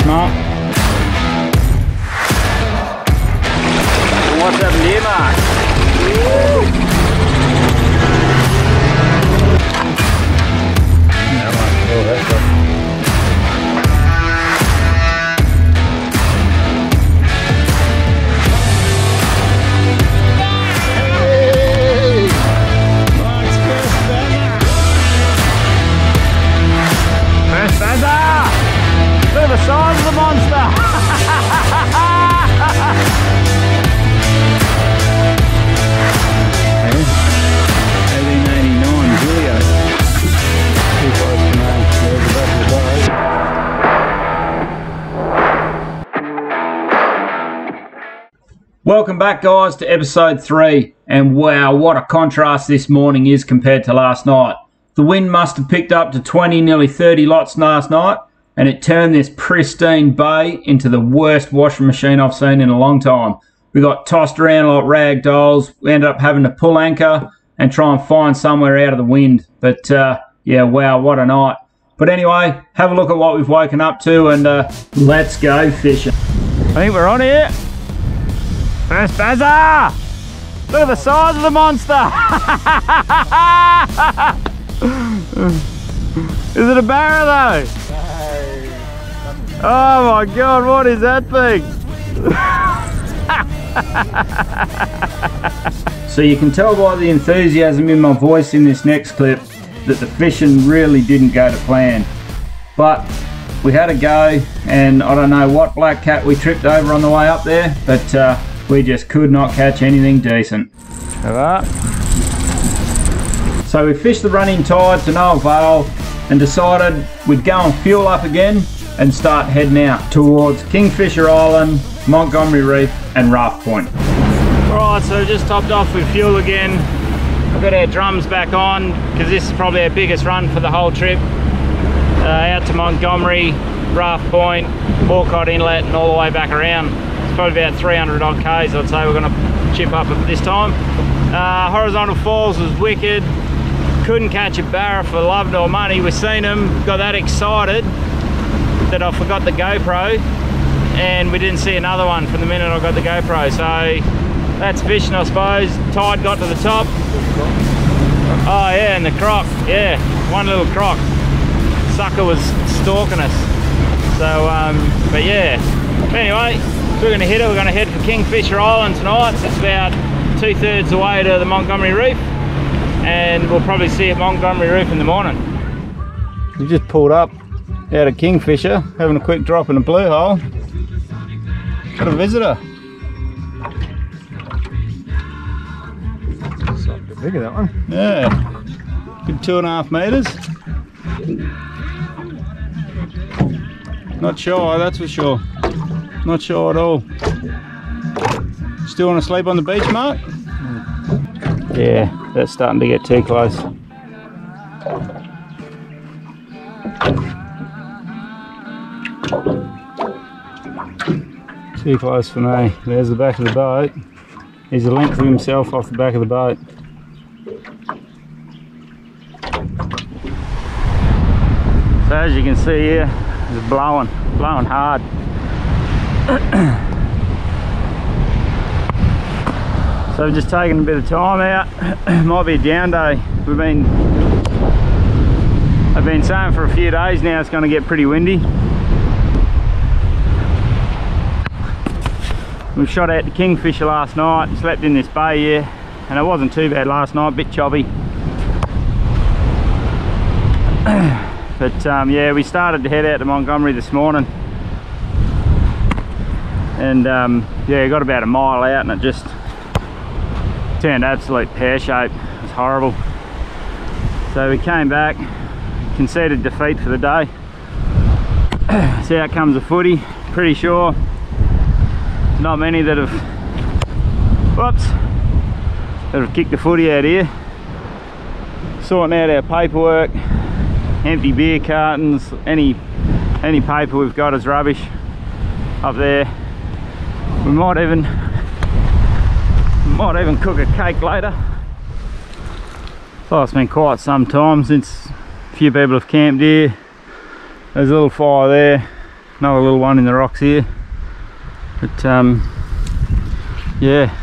Mark. What's happened here, Mark? Look at the size of the monster! 1889 Julio. Too close to me. There's the back of the boat. Welcome back, guys, to episode 3. And wow, what a contrast this morning is compared to last night. The wind must have picked up to 20, nearly 30 knots last night, and it turned this pristine bay into the worst washing machine I've seen in a long time. We got tossed around like rag dolls. We ended up having to pull anchor and try and find somewhere out of the wind. But yeah, wow, what a night. But anyway, have a look at what we've woken up to, and let's go fishing. I think we're on here. First bazza! Look at the size of the monster! Is it a barra though? No. Oh my god, what is that thing? So you can tell by the enthusiasm in my voice in this next clip that the fishing really didn't go to plan. But we had a go, and I don't know what black cat we tripped over on the way up there, but we just could not catch anything decent. So we fished the running tide to no avail and decided we'd go and fuel up again and start heading out towards Kingfisher Island, Montgomery Reef and Raft Point. Alright, so just topped off with fuel again. We've got our drums back on because this is probably our biggest run for the whole trip. Out to Montgomery, Raft Point, Walcott Inlet and all the way back around. It's probably about 300 odd Ks I'd say we're going to chip up at this time. Horizontal falls was wicked. Couldn't catch a barra for love nor money. We've seen them, got that excited that I forgot the GoPro, and we didn't see another one from the minute I got the GoPro. So that's fishing, I suppose. Tide got to the top. Oh yeah, and the croc, yeah, one little croc. Sucker was stalking us. So, but yeah. Anyway, we're gonna hit it. We're gonna head for Kingfisher Island tonight. It's about 2/3 the way to the Montgomery Reef, and we'll probably see at Montgomery Reef in the morning. We just pulled up out of Kingfisher, having a quick drop in the blue hole. Got a visitor. It's a bit bigger, that one. Yeah, good 2.5 metres. Not shy, that's for sure. Not shy at all. Still want to sleep on the beach, Mark? Yeah, that's starting to get too close. Too close for me. There's the back of the boat. He's a length of himself off the back of the boat. So as you can see here, it's blowing hard. So we've just taken a bit of time out. Might be a down day. I've been saying for a few days now it's going to get pretty windy. We shot out to Kingfisher last night, slept in this bay here, and it wasn't too bad last night, a bit choppy. But yeah, we started to head out to Montgomery this morning, and yeah, got about a mile out and it just turned absolute pear-shaped. It was horrible. So we came back, conceded defeat for the day. So out comes a footy. Pretty sure not many that have kicked the footy out here. Sorting out our paperwork, empty beer cartons, any paper we've got is rubbish up there. We might even cook a cake later. So it's been quite some time since a few people have camped here. There's a little fire there. another little one in the rocks here. But yeah,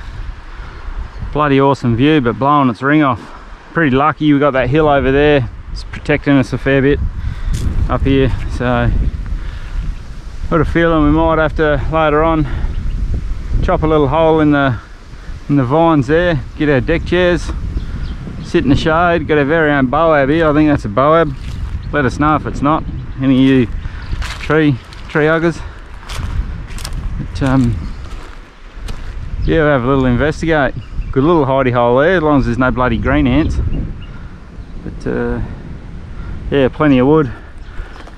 bloody awesome view, but blowing its ring off. Pretty lucky we got that hill over there. It's protecting us a fair bit up here, so got a feeling we might have to later on chop a little hole in the vines there, get our deck chairs, sit in the shade, got our very own boab here. I think that's a boab. Let us know if it's not. Any of you tree huggers. But yeah, we'll have a little investigate. Good little hidey hole there, as long as there's no bloody green ants. But yeah, plenty of wood.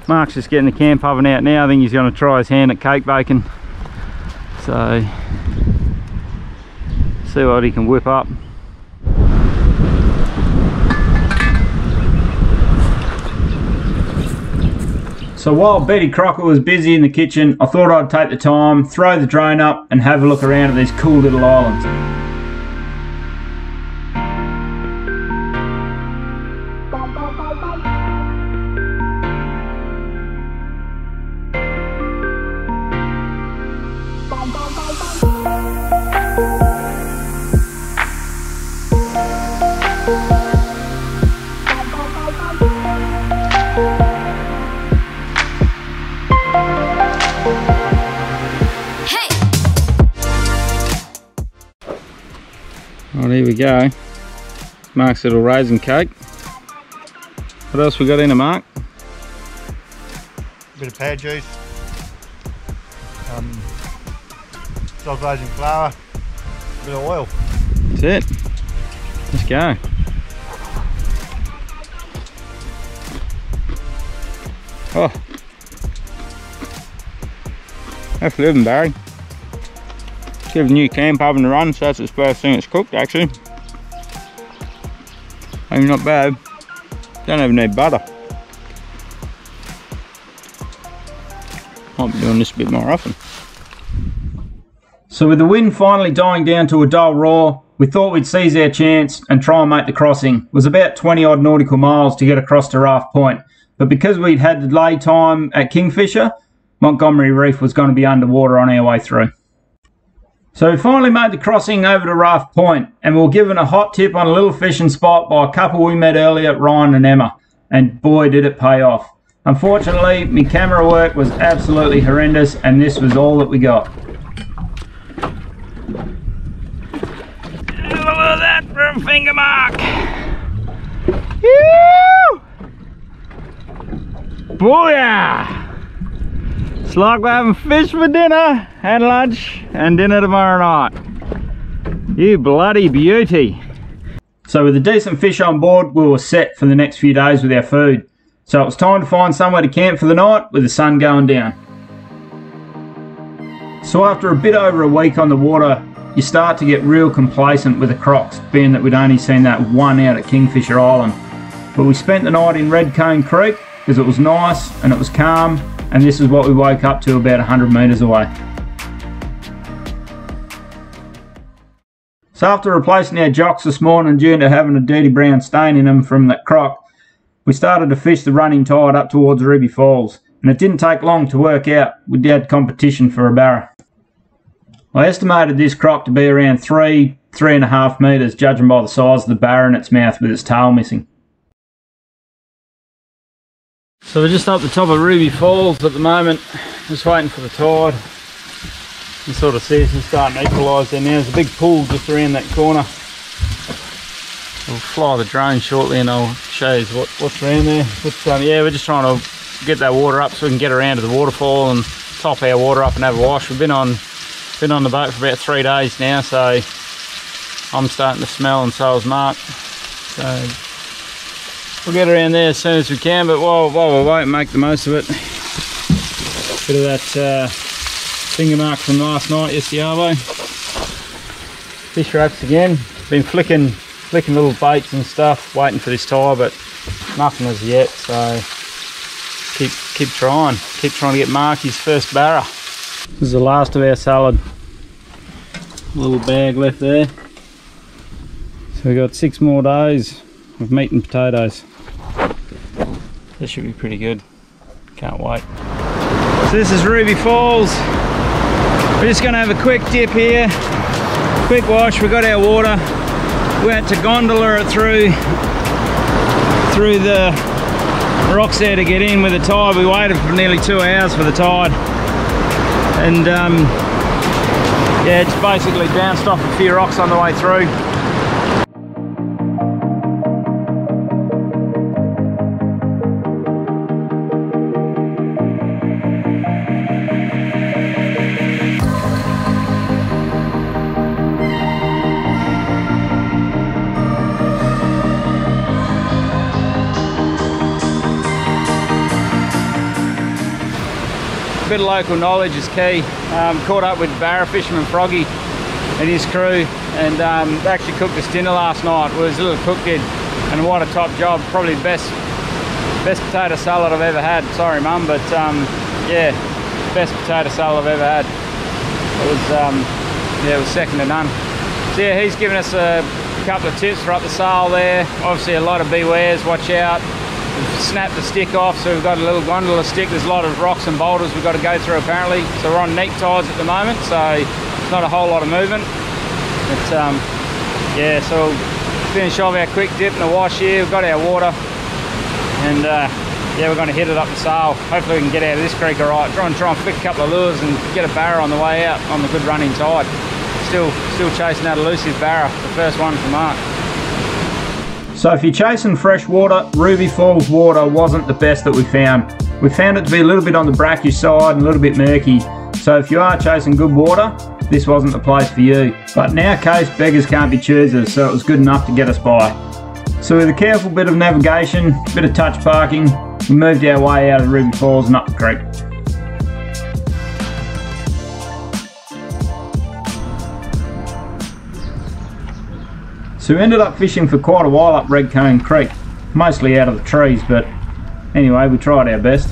Mark's just getting the camp oven out now. I think he's going to try his hand at cake baking. So, see what he can whip up. So while Betty Crocker was busy in the kitchen, I thought I'd take the time, throw the drone up and have a look around at these cool little islands. Right, here we go. Mark's little raisin cake. What else we got in it, Mark? A bit of pear juice, soft raisin flour, a bit of oil. That's it. Let's go. Oh, that's living, Barry. Give the new camp oven a run, so that's the first thing it's cooked actually. Maybe not bad. Don't even need butter. Might be doing this a bit more often. So with the wind finally dying down to a dull roar, we thought we'd seize our chance and try and make the crossing. It was about 20 odd nautical miles to get across to Raft Point, but because we'd had delay time at Kingfisher, Montgomery Reef was going to be underwater on our way through. So we finally made the crossing over to Raft Point, and we were given a hot tip on a little fishing spot by a couple we met earlier, Ryan and Emma, and boy did it pay off. Unfortunately, my camera work was absolutely horrendous and this was all that we got. Look at that from finger mark! Woo! Booyah! It's like we're having fish for dinner and lunch and dinner tomorrow night. You bloody beauty. So with a decent fish on board, we were set for the next few days with our food. So it was time to find somewhere to camp for the night with the sun going down. So after a bit over a week on the water, you start to get real complacent with the crocs, being that we'd only seen that one out at Kingfisher Island. But we spent the night in Red Cone Creek because it was nice and it was calm, and this is what we woke up to about 100 metres away. So after replacing our jocks this morning due to having a dirty brown stain in them from that croc, we started to fish the running tide up towards Ruby Falls, and it didn't take long to work out we had competition for a barra. I estimated this croc to be around 3.5 metres, judging by the size of the barra in its mouth with its tail missing. So we're just up the top of Ruby Falls at the moment, just waiting for the tide. You sort of see it's starting to equalise there now. There's a big pool just around that corner. We'll fly the drone shortly and I'll show you what's around there. But yeah, we're just trying to get that water up so we can get around to the waterfall and top our water up and have a wash. We've been on the boat for about 3 days now, so I'm starting to smell and so is Mark. So we'll get around there as soon as we can, but while we wait, make the most of it. Bit of that finger mark from last night, yes the arvo. Fish ropes again. Been flicking little baits and stuff, waiting for this tide, but nothing as yet, so keep trying to get Mark his first barra. This is the last of our salad. A little bag left there. So we've got 6 more days of meat and potatoes. This should be pretty good. Can't wait. So this is Ruby Falls. We're just going to have a quick dip here, quick wash. We got our water. We had to gondola it through the rocks there to get in with the tide. We waited for nearly 2 hours for the tide, and yeah, just basically bounced off a few rocks on the way through. A bit of local knowledge is key. Caught up with barra fisherman Froggy and his crew, and they actually cooked us dinner last night. It was a little cook did, and what a top job. Probably the best potato salad I've ever had. Sorry mum, but yeah, best potato salad I've ever had. It was yeah, it was second to none. So yeah, he's given us a couple of tips for up the sail there. Obviously a lot of bewares, watch out. We've snapped the stick off, so we've got a little gondola stick. There's a lot of rocks and boulders we've got to go through apparently. So we're on neck tides at the moment, so not a whole lot of movement. But yeah, so we'll finish off our quick dip and a wash here. We've got our water, and yeah, we're going to hit it up the sail. Hopefully we can get out of this creek all right. Try and flick a couple of lures and get a barra on the way out on the good running tide. Still chasing that elusive barra, the first one for Mark. So if you're chasing fresh water, Ruby Falls water wasn't the best that we found. We found it to be a little bit on the brackish side and a little bit murky. So if you are chasing good water, this wasn't the place for you. But in our case, beggars can't be choosers, so it was good enough to get us by. So with a careful bit of navigation, a bit of touch parking, we moved our way out of Ruby Falls and up the creek. So we ended up fishing for quite a while up Red Cone Creek, mostly out of the trees, but anyway, we tried our best.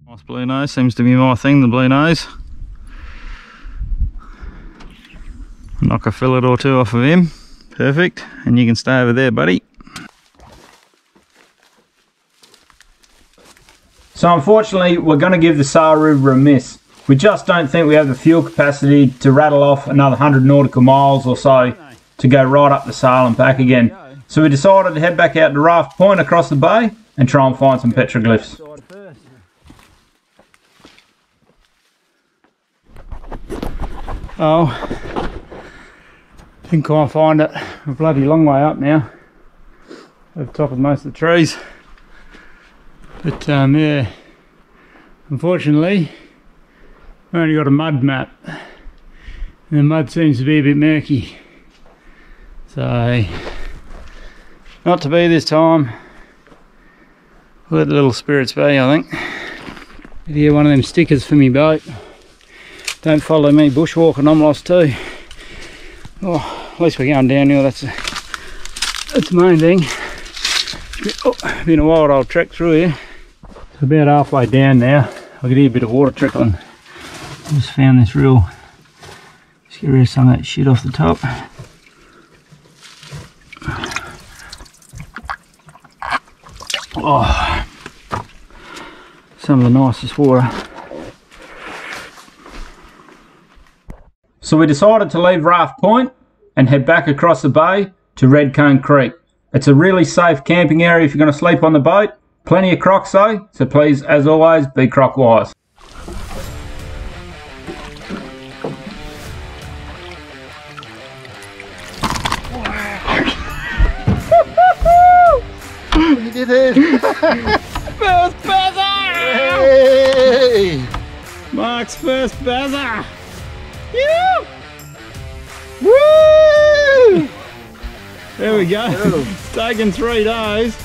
Nice blue nose, seems to be my thing, the blue nose. Knock a fillet or two off of him, perfect, and you can stay over there, buddy. So unfortunately, we're going to give the Sail River a miss. We just don't think we have the fuel capacity to rattle off another 100 nautical miles or so to go right up the sail and back again. So we decided to head back out to Raft Point across the bay and try and find some petroglyphs. Oh, didn't quite find it. We're a bloody long way up now, over the top of most of the trees. But yeah, unfortunately, we only got a mud map, and the mud seems to be a bit murky. So, not to be this time. We'll let the little spirits be, I think. Here, one of them stickers for me boat. Don't follow me bushwalking, I'm lost too. Oh, at least we're going downhill, that's the main thing. Oh, been a wild old trek through here. So about halfway down now, I can hear a bit of water trickling. I just found this real, just get rid of some of that shit off the top. Oh, some of the nicest water. So we decided to leave Raft Point and head back across the bay to Red Cone Creek. It's a really safe camping area if you're going to sleep on the boat. Plenty of crocs though, so please, as always, be croc wise. You did it! First buzzer! Hey! Mark's first buzzer! Yeah! Woo! There we go. It's taken 3 days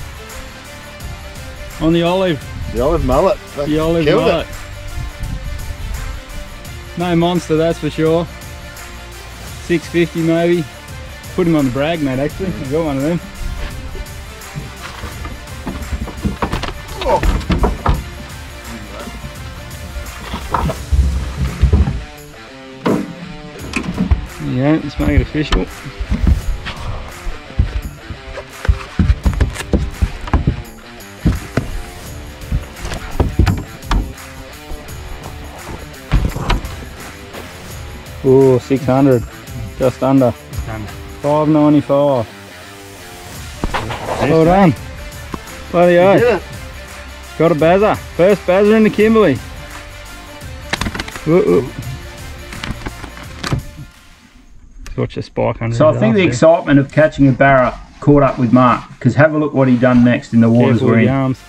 on the olive. The olive mullet. The olive mullet. No monster, that's for sure. 650 maybe. Put him on the brag net actually. I've got one of them. Yeah, let's make it official. Oh, 600, just under. 595. Well done. Bloody oath. Got a bazzer. First bazzer in the Kimberley. Watch the spike under. So I think the excitement of catching a barra caught up with Mark, because have a look what he done next in the waters we're in. Arms.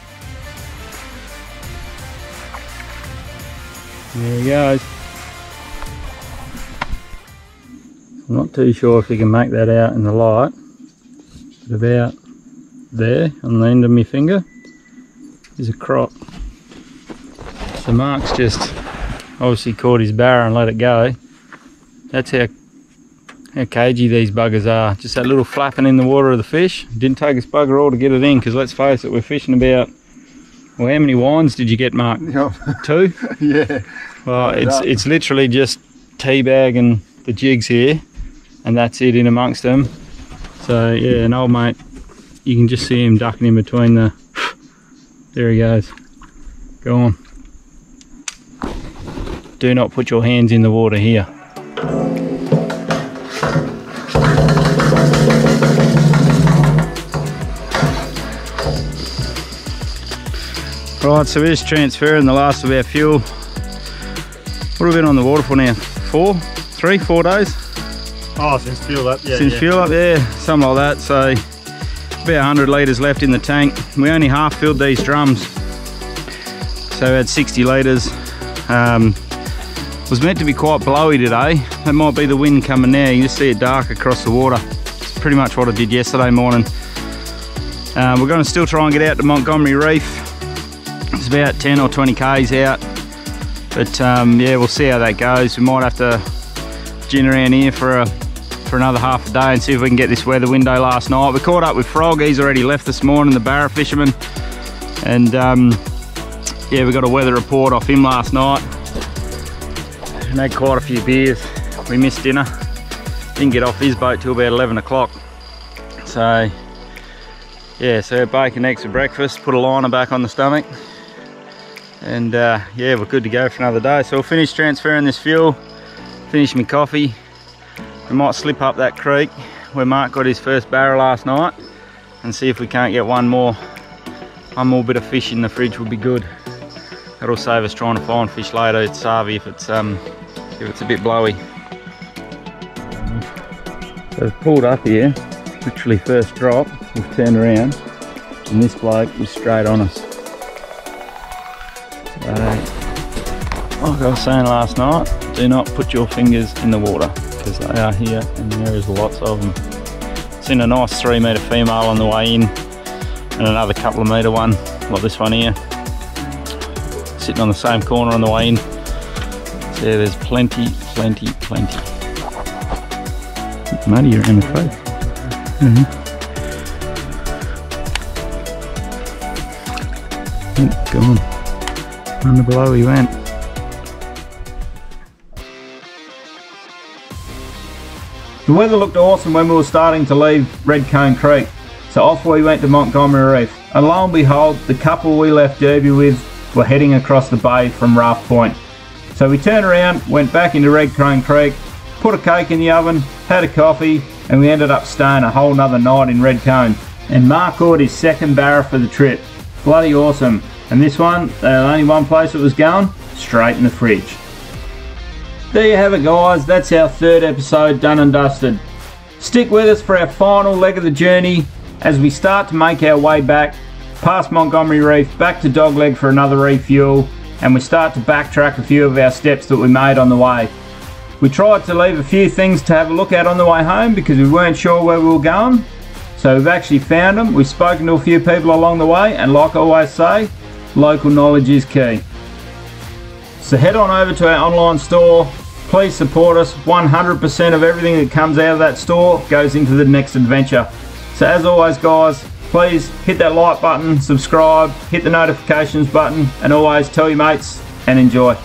There he goes. I'm not too sure if you can make that out in the light, but about there on the end of my finger is a crop. So Mark's just obviously caught his barra and let it go. That's how cagey these buggers are. Just that little flapping in the water of the fish. Didn't take us bugger all to get it in, because let's face it, we're fishing about, well, how many wines did you get, Mark? Yep. 2? Yeah. Well, it's literally just teabag and the jigs here, and that's it in amongst them. So yeah, an old mate, you can just see him ducking in between the, there he goes. Go on. Do not put your hands in the water here. Right, so we're just transferring the last of our fuel. What have we been on the water for now? 4 days? Oh, since fuel up, yeah. Since fuel up, yeah, something like that. So about 100 litres left in the tank. We only half filled these drums, so we had 60 litres. Was meant to be quite blowy today. That might be the wind coming now. You just see it dark across the water. It's pretty much what I did yesterday morning. We're going to still try and get out to Montgomery Reef. It's about 10 or 20 k's out, but yeah, we'll see how that goes. We might have to gin around here for another half a day and see if we can get this weather window last night. We caught up with Frog. He's already left this morning, the barra fisherman, and yeah, we got a weather report off him last night and had quite a few beers. We missed dinner, didn't get off his boat till about 11 o'clock. So yeah, so bacon, eggs for breakfast, put a liner back on the stomach, and yeah, we're good to go for another day. So we'll finish transferring this fuel, finish my coffee. We might slip up that creek where Mark got his first barra last night and see if we can't get one more bit of fish in the fridge. Would be good. That'll save us trying to find fish later. It's savvy if it's a bit blowy. So we've pulled up here, literally first drop. We've turned around and this bloke is straight on us. So, like I was saying last night, do not put your fingers in the water, because they are here and there is lots of them. Seen a nice 3 metre female on the way in and another couple of metre one, like this one here, sitting on the same corner on the way in. So yeah, there's plenty. Muddy, you're in the face. Go on. Under below he went. The weather looked awesome when we were starting to leave Red Cone Creek, so off we went to Montgomery Reef, and lo and behold, the couple we left Derby with were heading across the bay from Raft Point. So we turned around, went back into Red Cone Creek, put a cake in the oven, had a coffee, and we ended up staying a whole nother night in Red Cone. And Mark caught his second barra for the trip. Bloody awesome. And this one, only one place it was going, straight in the fridge. There you have it, guys. That's our 3rd episode done and dusted. Stick with us for our final leg of the journey as we start to make our way back past Montgomery Reef, back to Dogleg for another refuel, and we start to backtrack a few of our steps that we made on the way. We tried to leave a few things to have a look at on the way home because we weren't sure where we were going. So we've actually found them. We've spoken to a few people along the way, and like I always say, local knowledge is key. So head on over to our online store. Please support us. 100% of everything that comes out of that store goes into the next adventure. So as always, guys, please hit that like button, subscribe, hit the notifications button, and always tell your mates and enjoy.